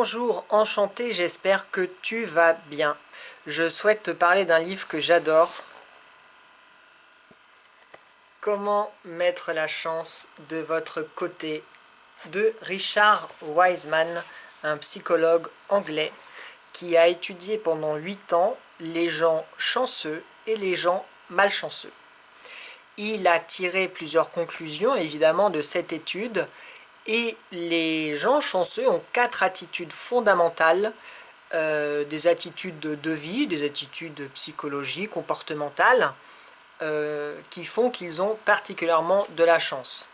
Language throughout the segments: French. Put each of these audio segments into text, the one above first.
Bonjour, enchanté, j'espère que tu vas bien. Je souhaite te parler d'un livre que j'adore. Comment mettre la chance de votre côté de Richard Wiseman, un psychologue anglais qui a étudié pendant 8 ans les gens chanceux et les gens malchanceux. Il a tiré plusieurs conclusions évidemment de cette étude. Et les gens chanceux ont 4 attitudes fondamentales, des attitudes de vie, des attitudes psychologiques, comportementales, qui font qu'ils ont particulièrement de la chance.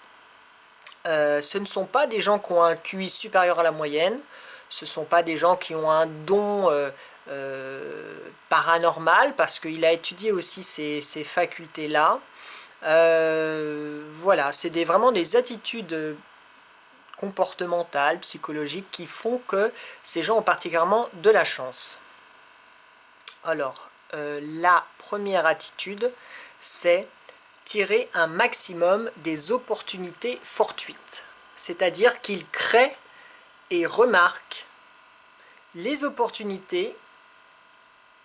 Ce ne sont pas des gens qui ont un QI supérieur à la moyenne, ce ne sont pas des gens qui ont un don paranormal, parce qu'il a étudié aussi ces facultés-là. Voilà, c'est vraiment des attitudes comportementales, psychologiques, qui font que ces gens ont particulièrement de la chance. Alors, la première attitude, c'est tirer un maximum des opportunités fortuites. C'est-à-dire qu'ils créent et remarquent les opportunités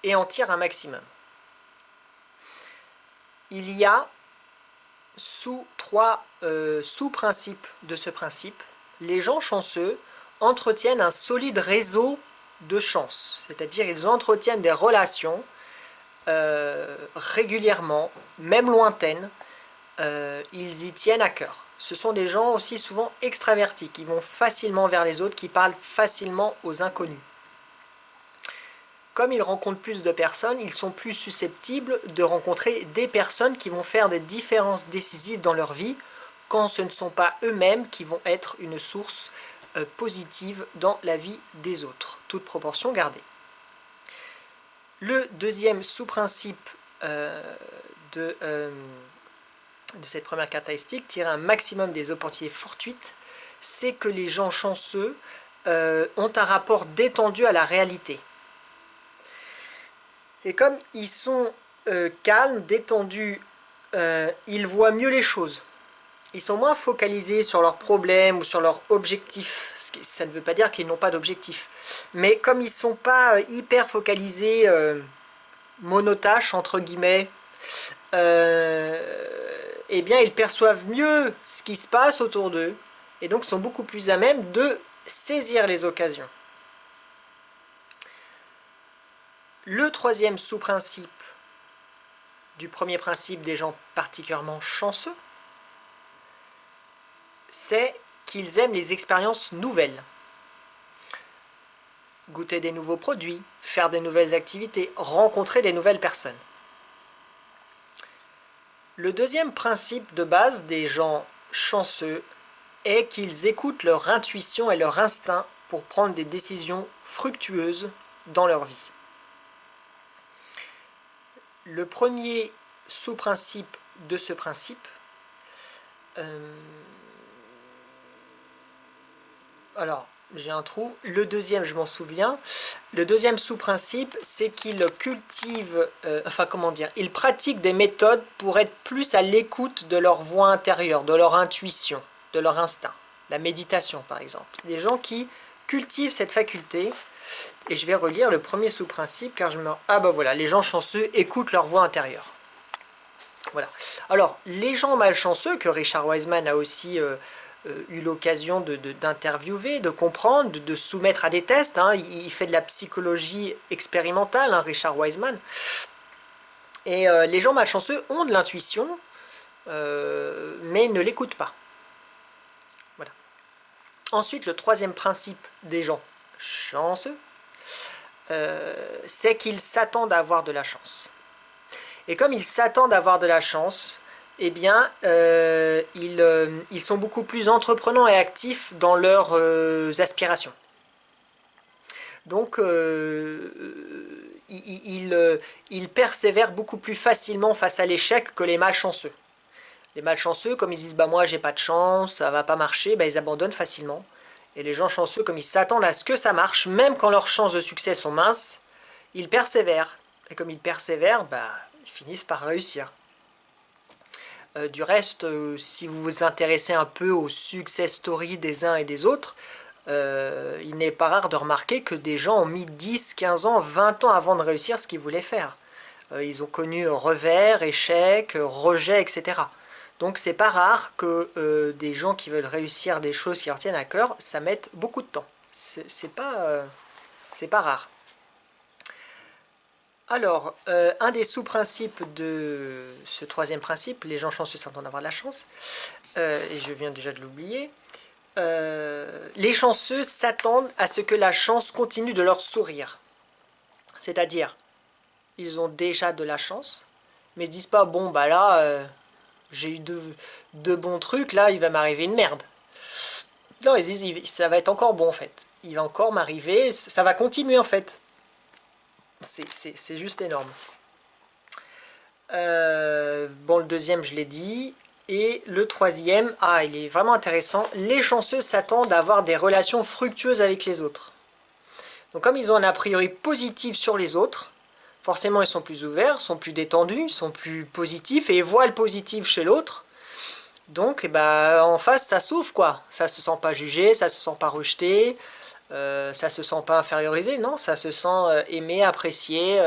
et en tirent un maximum. Il y a trois sous-principes de ce principe. Les gens chanceux entretiennent un solide réseau de chance, c'est-à-dire ils entretiennent des relations régulièrement, même lointaines, ils y tiennent à cœur. Ce sont des gens aussi souvent extravertis, qui vont facilement vers les autres, qui parlent facilement aux inconnus. Comme ils rencontrent plus de personnes, ils sont plus susceptibles de rencontrer des personnes qui vont faire des différences décisives dans leur vie, quand ce ne sont pas eux-mêmes qui vont être une source positive dans la vie des autres, toute proportion gardée. Le deuxième sous-principe de cette première caractéristique, tirer un maximum des opportunités fortuites, c'est que les gens chanceux ont un rapport détendu à la réalité. Et comme ils sont calmes, détendus, ils voient mieux les choses. Ils sont moins focalisés sur leurs problèmes ou sur leurs objectifs. Ça ne veut pas dire qu'ils n'ont pas d'objectifs. Mais comme ils ne sont pas hyper focalisés, monotâches, entre guillemets, eh bien ils perçoivent mieux ce qui se passe autour d'eux. Et donc sont beaucoup plus à même de saisir les occasions. Le troisième sous-principe du premier principe des gens particulièrement chanceux, c'est qu'ils aiment les expériences nouvelles. Goûter des nouveaux produits, faire des nouvelles activités, rencontrer des nouvelles personnes. Le deuxième principe de base des gens chanceux est qu'ils écoutent leur intuition et leur instinct pour prendre des décisions fructueuses dans leur vie. Le premier sous-principe de ce principe, alors j'ai un trou, le deuxième je m'en souviens, le deuxième sous-principe c'est qu'ils cultivent, ils pratiquent des méthodes pour être plus à l'écoute de leur voix intérieure, de leur intuition, de leur instinct, la méditation par exemple. Des gens qui cultivent cette faculté. Et je vais relire le premier sous-principe car je me... Ah bah voilà, les gens chanceux écoutent leur voix intérieure. Voilà. Alors, les gens malchanceux, que Richard Wiseman a aussi eu l'occasion d'interviewer, de comprendre, de soumettre à des tests, hein. Il fait de la psychologie expérimentale, hein, Richard Wiseman. Et les gens malchanceux ont de l'intuition, mais ne l'écoutent pas. Voilà. Ensuite, le troisième principe des gens chanceux, c'est qu'ils s'attendent à avoir de la chance. Et comme ils s'attendent à avoir de la chance, eh bien, ils sont beaucoup plus entreprenants et actifs dans leurs aspirations. Donc, ils persévèrent beaucoup plus facilement face à l'échec que les malchanceux. Les malchanceux, comme ils disent « bah moi j'ai pas de chance, ça va pas marcher », bah, ils abandonnent facilement. Et les gens chanceux, comme ils s'attendent à ce que ça marche, même quand leurs chances de succès sont minces, ils persévèrent. Et comme ils persévèrent, bah, ils finissent par réussir. Du reste, si vous vous intéressez un peu aux success stories des uns et des autres, il n'est pas rare de remarquer que des gens ont mis 10, 15 ans, 20 ans avant de réussir ce qu'ils voulaient faire. Ils ont connu revers, échecs, rejets, etc. Donc c'est pas rare que des gens qui veulent réussir des choses qui leur tiennent à cœur, ça mette beaucoup de temps. C'est pas rare. Alors, un des sous-principes de ce troisième principe, les gens chanceux s'attendent d'avoir de la chance, et je viens déjà de l'oublier, les chanceux s'attendent à ce que la chance continue de leur sourire. C'est-à-dire, ils ont déjà de la chance, mais ils ne se disent pas, bon, bah là, j'ai eu deux bons trucs, là, il va m'arriver une merde. Non, ils se disent, ça va être encore bon, en fait. Il va encore m'arriver, ça va continuer, en fait. C'est juste énorme. Bon, le deuxième, je l'ai dit. Et le troisième, il est vraiment intéressant. Les chanceux s'attendent à avoir des relations fructueuses avec les autres. Donc comme ils ont un a priori positif sur les autres, forcément ils sont plus ouverts, sont plus détendus, sont plus positifs et voient le positif chez l'autre. Donc en face ça s'ouvre quoi. Ça se sent pas jugé, ça se sent pas rejeté, ça se sent pas infériorisé, non, ça se sent aimé, apprécié,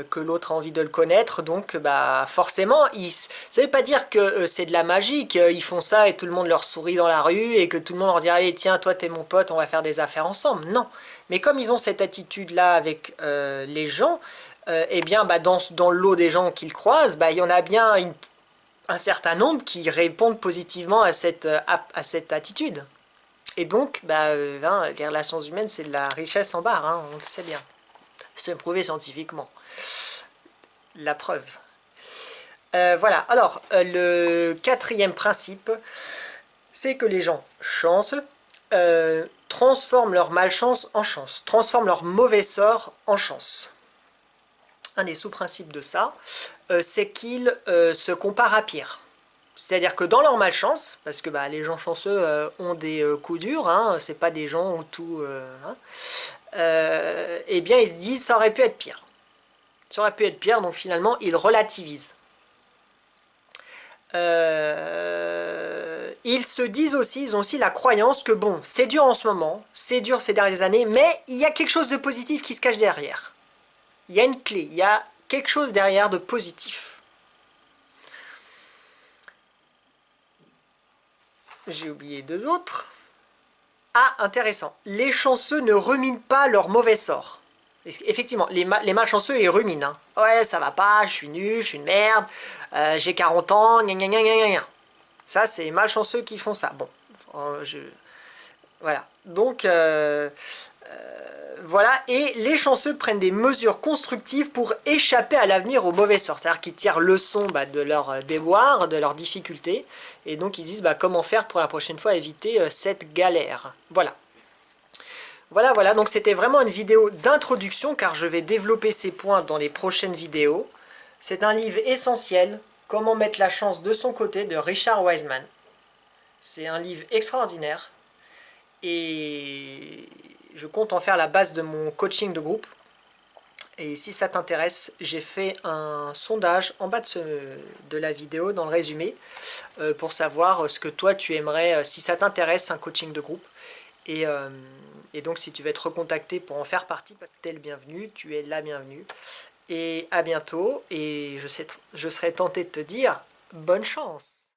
que l'autre a envie de le connaître, donc forcément, ça veut pas dire que c'est de la magie, qu'ils font ça et tout le monde leur sourit dans la rue et que tout le monde leur dit allez tiens toi t'es mon pote, on va faire des affaires ensemble, non. Mais comme ils ont cette attitude-là avec les gens, eh bien dans le lot des gens qu'ils croisent, il y en a bien un certain nombre qui répondent positivement à cette attitude. Et donc, les relations humaines, c'est de la richesse en barre, hein, on le sait bien. C'est prouvé scientifiquement. La preuve. Voilà, alors, le quatrième principe, c'est que les gens chanceux transforment leur malchance en chance, transforment leur mauvais sort en chance. Un des sous-principes de ça, c'est qu'ils se comparent à pire. C'est-à-dire que dans leur malchance, parce que les gens chanceux ont des coups durs, hein, c'est pas des gens où tout... eh bien ils se disent ça aurait pu être pire. Ça aurait pu être pire, donc finalement ils relativisent. Ils se disent aussi, ils ont aussi la croyance que bon, c'est dur en ce moment, c'est dur ces dernières années, mais il y a quelque chose de positif qui se cache derrière. Il y a une clé, il y a quelque chose derrière de positif. J'ai oublié deux autres. Ah, intéressant. Les chanceux ne ruminent pas leur mauvais sort. Effectivement, les malchanceux, ils ruminent. Hein. Ouais, ça va pas, je suis nul, je suis une merde, j'ai 40 ans, gna gna gna gna gna. Ça, c'est les malchanceux qui font ça. Bon, voilà. Donc, voilà. Et les chanceux prennent des mesures constructives pour échapper à l'avenir au mauvais sort. C'est-à-dire qu'ils tirent leçon de leurs déboires, de leurs difficultés. Et donc, ils disent comment faire pour la prochaine fois éviter cette galère. Voilà. Voilà, donc c'était vraiment une vidéo d'introduction car je vais développer ces points dans les prochaines vidéos. C'est un livre essentiel, Comment mettre la chance de son côté, de Richard Wiseman. C'est un livre extraordinaire et je compte en faire la base de mon coaching de groupe. Et si ça t'intéresse, j'ai fait un sondage en bas de la vidéo, dans le résumé, pour savoir ce que toi tu aimerais, si ça t'intéresse, un coaching de groupe. Et donc si tu veux être recontacté pour en faire partie, parce que tu es le bienvenu, tu es la bienvenue. Et à bientôt, et je serais tenté de te dire bonne chance.